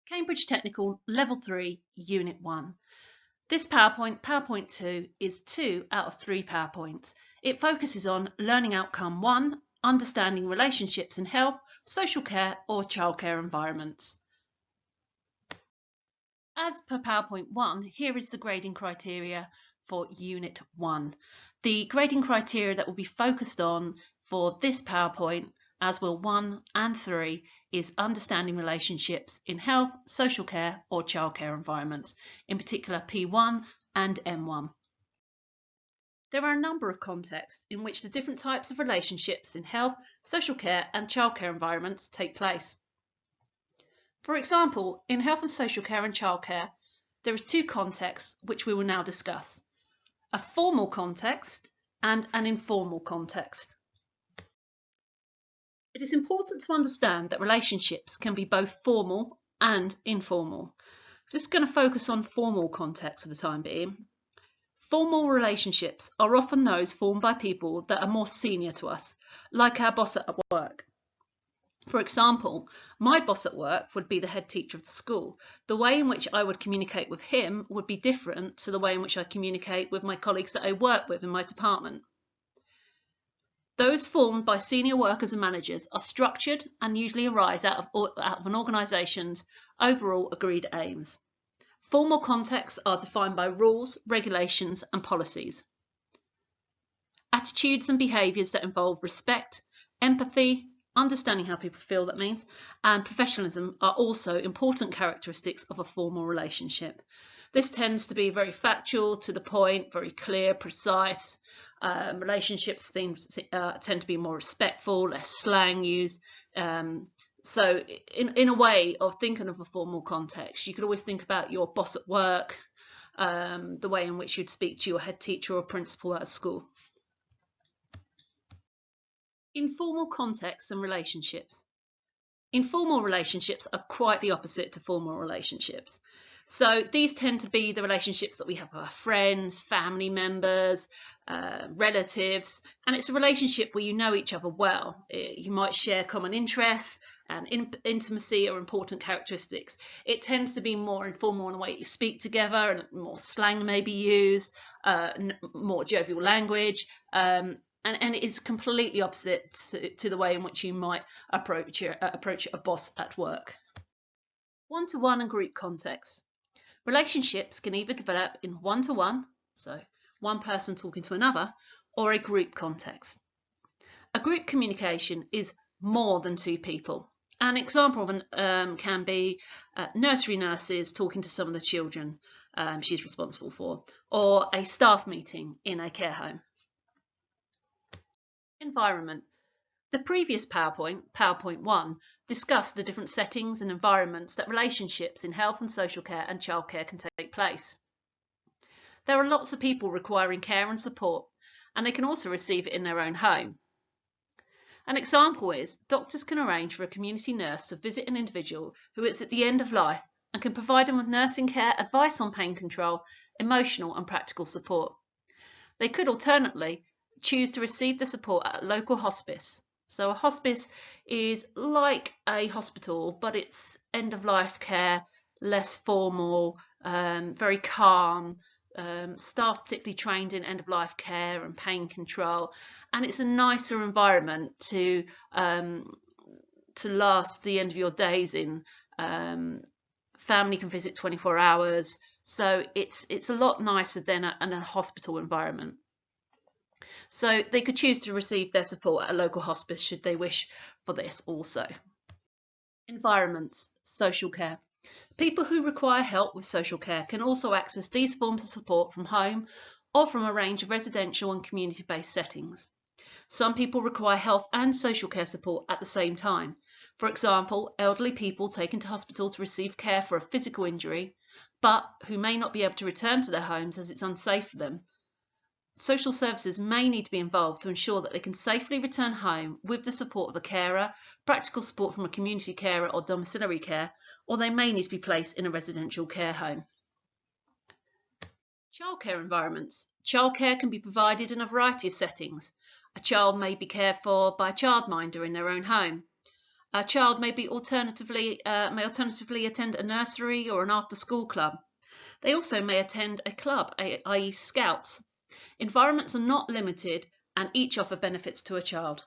Cambridge Technical Level 3, Unit 1. This PowerPoint 2, is 2 out of 3 PowerPoints. It focuses on Learning Outcome 1, Understanding Relationships in Health, Social Care or Childcare Environments. As per PowerPoint 1, here is the grading criteria for Unit 1. The grading criteria that will be focused on for this PowerPoint, as will 1 and 3, is understanding relationships in health, social care or childcare environments, in particular P1 and M1. There are a number of contexts in which the different types of relationships in health, social care and childcare environments take place. For example, in health and social care and childcare, there is 2 contexts which we will now discuss: a formal context and an informal context. It is important to understand that relationships can be both formal and informal. I'm just going to focus on formal context for the time being. Formal relationships are often those formed by people that are more senior to us, like our boss at work. For example, my boss at work would be the head teacher of the school. The way in which I would communicate with him would be different to the way in which I communicate with my colleagues that I work with in my department. Those formed by senior workers and managers are structured and usually arise out of an organisation's overall agreed aims. Formal contexts are defined by rules, regulations and policies. Attitudes and behaviours that involve respect, empathy, understanding how people feel, that means, and professionalism are also important characteristics of a formal relationship. This tends to be very factual, to the point, very clear, precise. Relationships tend to be more respectful, less slang used. So in a way of thinking of a formal context, you could always think about your boss at work, the way in which you'd speak to your head teacher or principal at a school. Informal contexts and relationships. Informal relationships are quite the opposite to formal relationships. So these tend to be the relationships that we have with our friends, family members, relatives, and it's a relationship where you know each other well. You might share common interests, and intimacy are important characteristics. It tends to be more informal in the way you speak together, and more slang may be used, more jovial language, and it is completely opposite to the way in which you might approach a boss at work. One-to-one and group context. Relationships can either develop in one-to-one, so one person talking to another, or a group context. A group communication is more than 2 people. An example of can be nursery nurses talking to some of the children she's responsible for, or a staff meeting in a care home. Environment. The previous PowerPoint 1, discussed the different settings and environments that relationships in health and social care and childcare can take place. There are lots of people requiring care and support, and they can also receive it in their own home. An example is doctors can arrange for a community nurse to visit an individual who is at the end of life and can provide them with nursing care, advice on pain control, emotional and practical support. They could alternately choose to receive the support at a local hospice. So a hospice is like a hospital, but it's end-of-life care, less formal, very calm, staff particularly trained in end-of-life care and pain control, and it's a nicer environment to last the end of your days in. Family can visit 24 hours, so it's a lot nicer than a hospital environment. So they could choose to receive their support at a local hospice should they wish for this also. Environments, social care. People who require help with social care can also access these forms of support from home or from a range of residential and community-based settings. Some people require health and social care support at the same time. For example, elderly people taken to hospital to receive care for a physical injury, but who may not be able to return to their homes as it's unsafe for them. Social services may need to be involved to ensure that they can safely return home with the support of a carer, practical support from a community carer or domiciliary care, or they may need to be placed in a residential care home. Childcare environments. Childcare can be provided in a variety of settings. A child may be cared for by a childminder in their own home. A child may alternatively attend a nursery or an after-school club. They also may attend a club, i.e. Scouts. Environments are not limited and each offer benefits to a child.